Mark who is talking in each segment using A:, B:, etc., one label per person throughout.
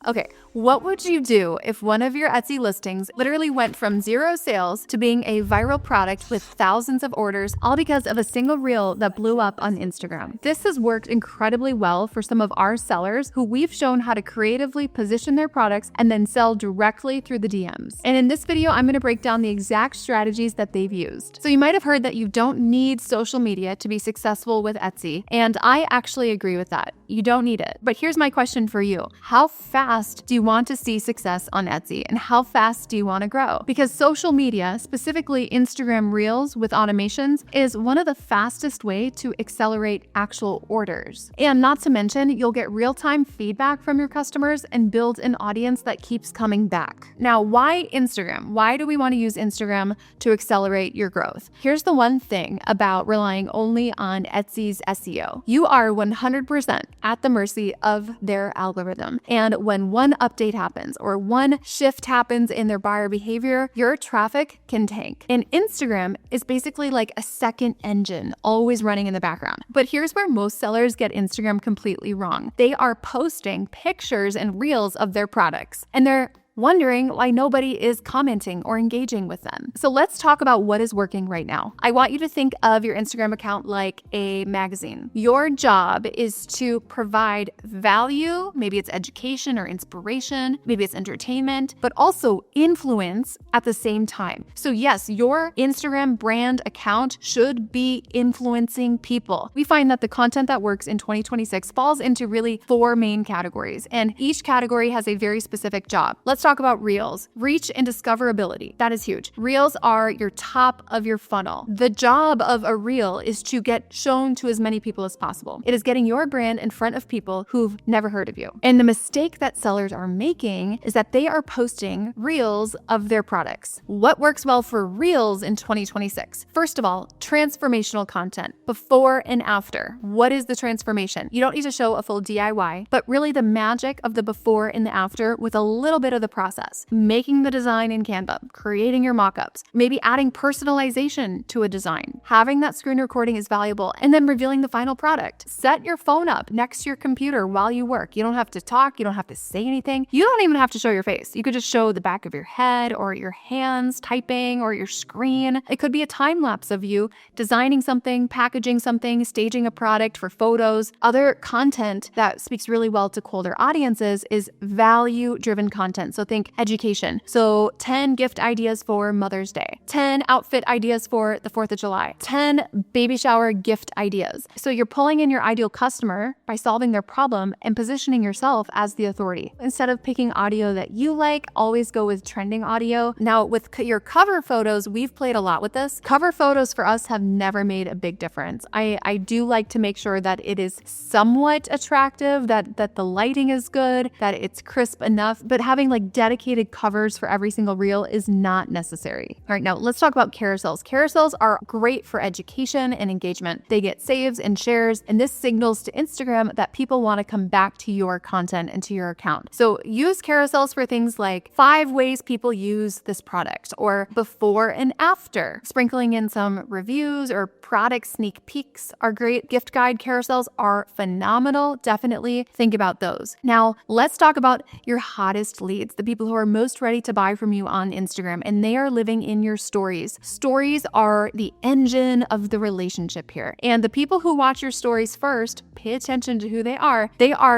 A: Okay, what would you do if one of your Etsy listings literally went from 0 sales to being a viral product with thousands of orders, all because of a single reel that blew up on Instagram? This has worked incredibly well for some of our sellers who we've shown how to creatively position their products and then sell directly through the DMs. And in this video, I'm going to break down the exact strategies that they've used. So you might have heard that you don't need social media to be successful with Etsy, and I actually agree with that. You don't need it. But here's my question for you. How fast do you want to see success on Etsy, and how fast do you want to grow? Because social media, specifically Instagram Reels with automations, is one of the fastest way to accelerate actual orders. And not to mention, you'll get real-time feedback from your customers and build an audience that keeps coming back. Now, why Instagram? Why do we want to use Instagram to accelerate your growth? Here's the one thing about relying only on Etsy's SEO. You are 100% at the mercy of their algorithm. And when one update happens or one shift happens in their buyer behavior, your traffic can tank. And Instagram is basically like a second engine always running in the background. But here's where most sellers get Instagram completely wrong. They are posting pictures and reels of their products, and they're wondering why nobody is commenting or engaging with them. So let's talk about what is working right now. I want you to think of your Instagram account like a magazine. Your job is to provide value, maybe it's education or inspiration, maybe it's entertainment, but also influence at the same time. So yes, your Instagram brand account should be influencing people. We find that the content that works in 2026 falls into really 4 main categories, and each category has a very specific job. Let's talk about Reels. Reach and discoverability. That is huge. Reels are your top of your funnel. The job of a Reel is to get shown to as many people as possible. It is getting your brand in front of people who've never heard of you. And the mistake that sellers are making is that they are posting Reels of their products. What works well for Reels in 2026? First of all, transformational content, before and after. What is the transformation? You don't need to show a full DIY, but really the magic of the before and the after with a little bit of the process. Making the design in Canva, creating your mockups, maybe adding personalization to a design. Having that screen recording is valuable, and then revealing the final product. Set your phone up next to your computer while you work. You don't have to talk, you don't have to say anything. You don't even have to show your face. You could just show the back of your head or your hands typing or your screen. It could be a time lapse of you designing something, packaging something, staging a product for photos. Other content that speaks really well to colder audiences is value-driven content. So think education. So 10 gift ideas for Mother's Day, 10 outfit ideas for the 4th of July, 10 baby shower gift ideas. So you're pulling in your ideal customer by solving their problem and positioning yourself as the authority. Instead of picking audio that you like, always go with trending audio. Now with your cover photos, we've played a lot with this. Cover photos for us have never made a big difference. I do like to make sure that it is somewhat attractive, that the lighting is good, that it's crisp enough, but having like dedicated covers for every single reel is not necessary. All right, now let's talk about carousels. Carousels are great for education and engagement. They get saves and shares, and this signals to Instagram that people want to come back to your content and to your account. So use carousels for things like 5 ways people use this product, or before and after. Sprinkling in some reviews or product sneak peeks are great. Gift guide carousels are phenomenal. Definitely think about those. Now, let's talk about your hottest leads, the people who are most ready to buy from you on Instagram, and they are living in your stories. Stories are the engine of the relationship here. And the people who watch your stories first, pay attention to who they are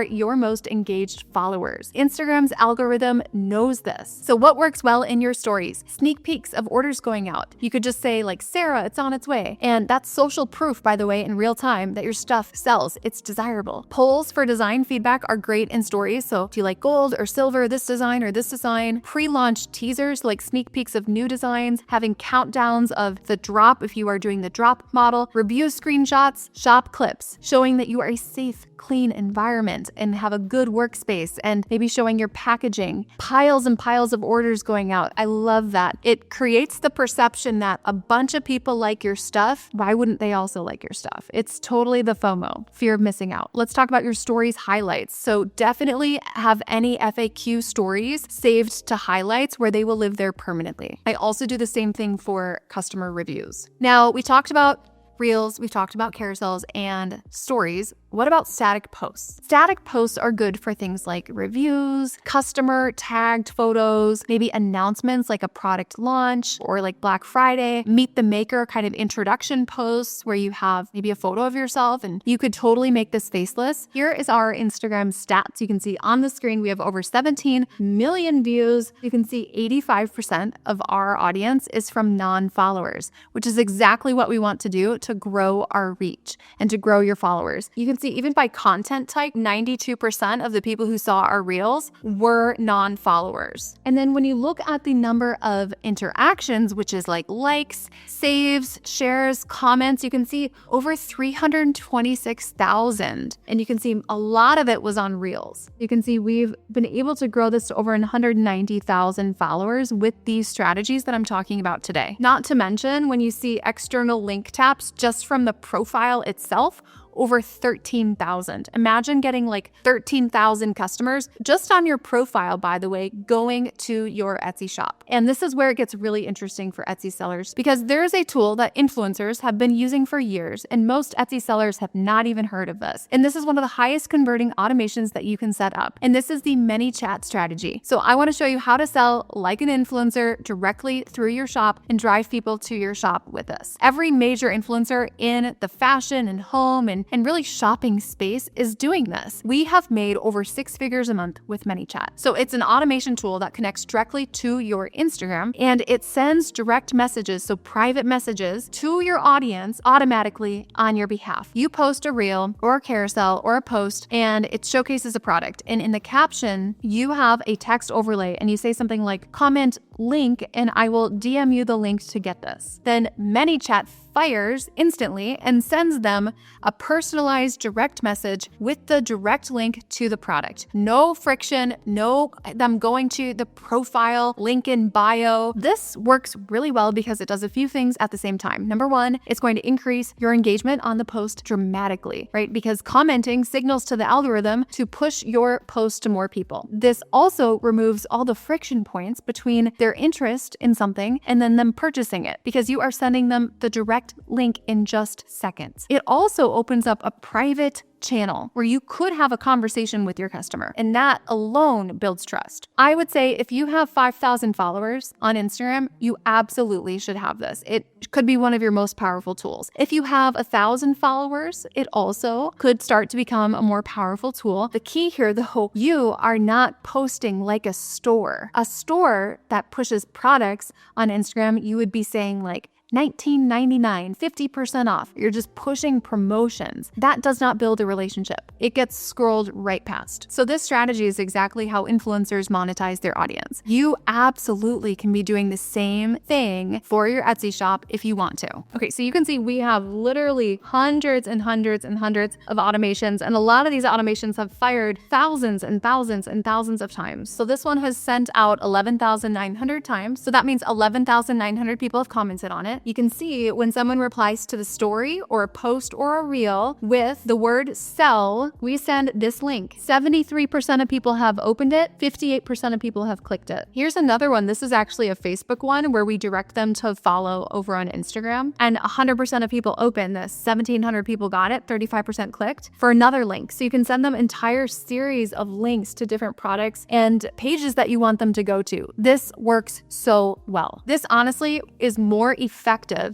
A: your most engaged followers. Instagram's algorithm knows this. So what works well in your stories? Sneak peeks of orders going out. You could just say like, Sarah, it's on its way. And that's social proof, by the way, in real time that your stuff sells. It's desirable. Polls for design feedback are great in stories. So do you like gold or silver, this design or this design? Pre-launch teasers like sneak peeks of new designs, having countdowns of the drop if you are doing the drop model, review screenshots, shop clips, showing that you are a safe, clean environment and have a good workspace, and maybe showing your packaging, piles and piles of orders going out. I love that. It creates the perception that a bunch of people like your stuff. Why wouldn't they also like your stuff? It's totally the FOMO, fear of missing out. Let's talk about your stories highlights. So definitely have any FAQ stories saved to highlights where they will live there permanently. I also do the same thing for customer reviews. Now, we talked about Reels, we've talked about carousels and stories. What about static posts? Static posts are good for things like reviews, customer tagged photos, maybe announcements like a product launch or like Black Friday, meet the maker kind of introduction posts where you have maybe a photo of yourself, and you could totally make this faceless. Here is our Instagram stats. You can see on the screen we have over 17 million views. You can see 85% of our audience is from non-followers, which is exactly what we want to do to grow our reach and to grow your followers. You can see even by content type, 92% of the people who saw our reels were non-followers. And then when you look at the number of interactions, which is like likes, saves, shares, comments, you can see over 326,000. And you can see a lot of it was on reels. You can see we've been able to grow this to over 190,000 followers with these strategies that I'm talking about today. Not to mention when you see external link taps just from the profile itself, over 13,000. Imagine getting like 13,000 customers just on your profile, by the way, going to your Etsy shop. And this is where it gets really interesting for Etsy sellers, because there's a tool that influencers have been using for years, and most Etsy sellers have not even heard of this. And this is one of the highest converting automations that you can set up. And this is the ManyChat strategy. So I want to show you how to sell like an influencer directly through your shop and drive people to your shop with this. Every major influencer in the fashion and home and really shopping space is doing this. We have made over 6 figures a month with ManyChat. So it's an automation tool that connects directly to your Instagram, and it sends direct messages, so private messages, to your audience automatically on your behalf. You post a reel or a carousel or a post, and it showcases a product. And in the caption, you have a text overlay, and you say something like, comment link, and I will DM you the link to get this. Then ManyChat fires instantly and sends them a personalized direct message with the direct link to the product. No friction, no them going to the profile, link in bio. This works really well because it does a few things at the same time. Number one, it's going to increase your engagement on the post dramatically, right? Because commenting signals to the algorithm to push your post to more people. This also removes all the friction points between their interest in something and then them purchasing it, because you are sending them the direct link in just seconds. It also opens up a private channel where you could have a conversation with your customer, and that alone builds trust. I would say if you have 5,000 followers on Instagram, you absolutely should have this. It could be one of your most powerful tools. If you have 1,000 followers, it also could start to become a more powerful tool. The key here, though, you are not posting like a store. A store that pushes products on Instagram, you would be saying like, $19.99, 50% off. You're just pushing promotions. That does not build a relationship. It gets scrolled right past. So this strategy is exactly how influencers monetize their audience. You absolutely can be doing the same thing for your Etsy shop if you want to. Okay, so you can see we have literally hundreds and hundreds and hundreds of automations, and a lot of these automations have fired thousands and thousands and thousands of times. So this one has sent out 11,900 times. So that means 11,900 people have commented on it. You can see when someone replies to the story or a post or a reel with the word sell, we send this link. 73% of people have opened it, 58% of people have clicked it. Here's another one. This is actually a Facebook one where we direct them to follow over on Instagram, and 100% of people open this. 1,700 people got it, 35% clicked for another link. So you can send them entire series of links to different products and pages that you want them to go to. This works so well. This honestly is more effective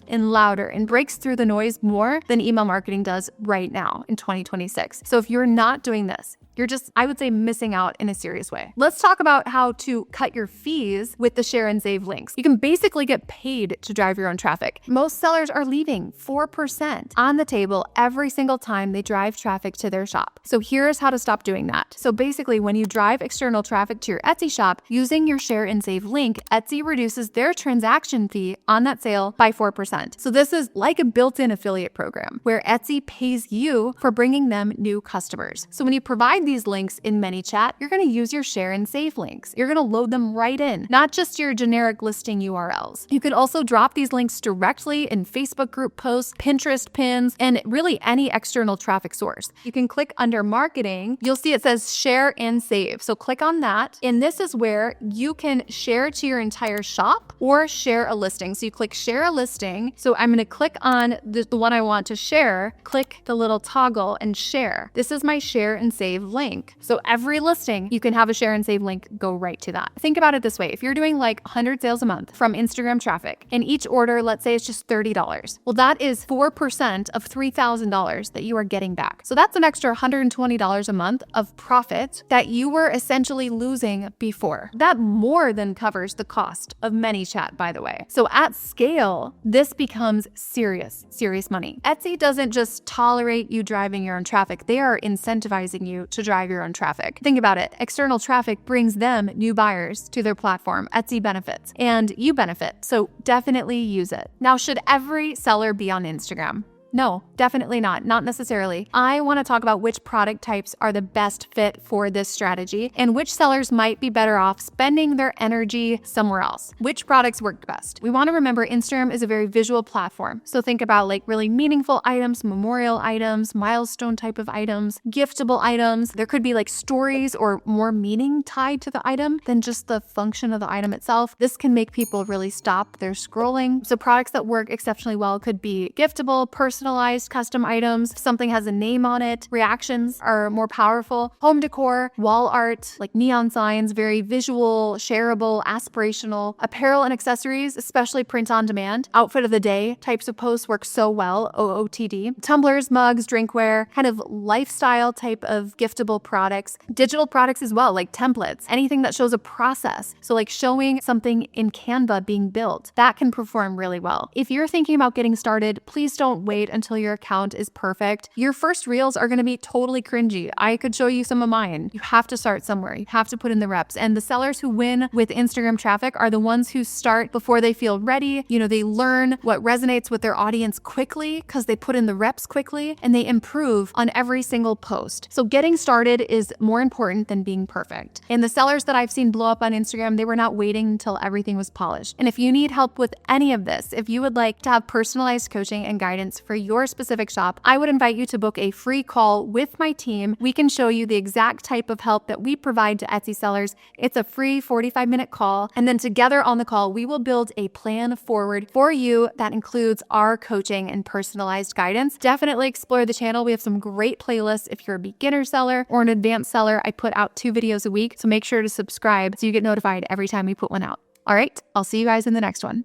A: and louder and breaks through the noise more than email marketing does right now in 2026. So if you're not doing this, you're just, I would say, missing out in a serious way. Let's talk about how to cut your fees with the share and save links. You can basically get paid to drive your own traffic. Most sellers are leaving 4% on the table every single time they drive traffic to their shop. So here's how to stop doing that. So basically, when you drive external traffic to your Etsy shop using your share and save link, Etsy reduces their transaction fee on that sale by 4%. So this is like a built-in affiliate program where Etsy pays you for bringing them new customers. So when you provide hide these links in ManyChat. You're going to use your share and save links. You're going to load them right in, not just your generic listing URLs. You can also drop these links directly in Facebook group posts, Pinterest pins, and really any external traffic source. You can click under marketing. You'll see it says share and save. So click on that. And this is where you can share to your entire shop or share a listing. So you click share a listing. So I'm going to click on the one I want to share, click the little toggle and share. This is my share and save link. So every listing, you can have a share and save link go right to that. Think about it this way. If you're doing like 100 sales a month from Instagram traffic and each order, let's say it's just $30. Well, that is 4% of $3,000 that you are getting back. So that's an extra $120 a month of profit that you were essentially losing before. That more than covers the cost of ManyChat, by the way. So at scale, this becomes serious money. Etsy doesn't just tolerate you driving your own traffic. They are incentivizing you to drive your own traffic. Think about it. External traffic brings them new buyers to their platform. Etsy benefits and you benefit. So definitely use it. Now, should every seller be on Instagram? No, definitely not. Not necessarily. I want to talk about which product types are the best fit for this strategy and which sellers might be better off spending their energy somewhere else. Which products work best? We want to remember Instagram is a very visual platform. So think about like really meaningful items, memorial items, milestone type of items, giftable items. There could be like stories or more meaning tied to the item than just the function of the item itself. This can make people really stop their scrolling. So products that work exceptionally well could be giftable, personalized custom items. Something has a name on it. Reactions are more powerful. Home decor, wall art, like neon signs, very visual, shareable, aspirational. Apparel and accessories, especially print on demand. Outfit of the day types of posts work so well, OOTD. Tumblers, mugs, drinkware, kind of lifestyle type of giftable products. Digital products as well, like templates, anything that shows a process. So like showing something in Canva being built, that can perform really well. If you're thinking about getting started, please don't wait until your account is perfect. Your first reels are going to be totally cringy. I could show you some of mine. You have to start somewhere. You have to put in the reps. And the sellers who win with Instagram traffic are the ones who start before they feel ready. You know, they learn what resonates with their audience quickly because they put in the reps quickly and they improve on every single post. So getting started is more important than being perfect. And the sellers that I've seen blow up on Instagram, they were not waiting until everything was polished. And if you need help with any of this, if you would like to have personalized coaching and guidance for your specific shop, I would invite you to book a free call with my team. We can show you the exact type of help that we provide to Etsy sellers. It's a free 45-minute call. And then together on the call, we will build a plan forward for you that includes our coaching and personalized guidance. Definitely explore the channel. We have some great playlists. If you're a beginner seller or an advanced seller, I put out 2 videos a week. So make sure to subscribe so you get notified every time we put one out. All right, I'll see you guys in the next one.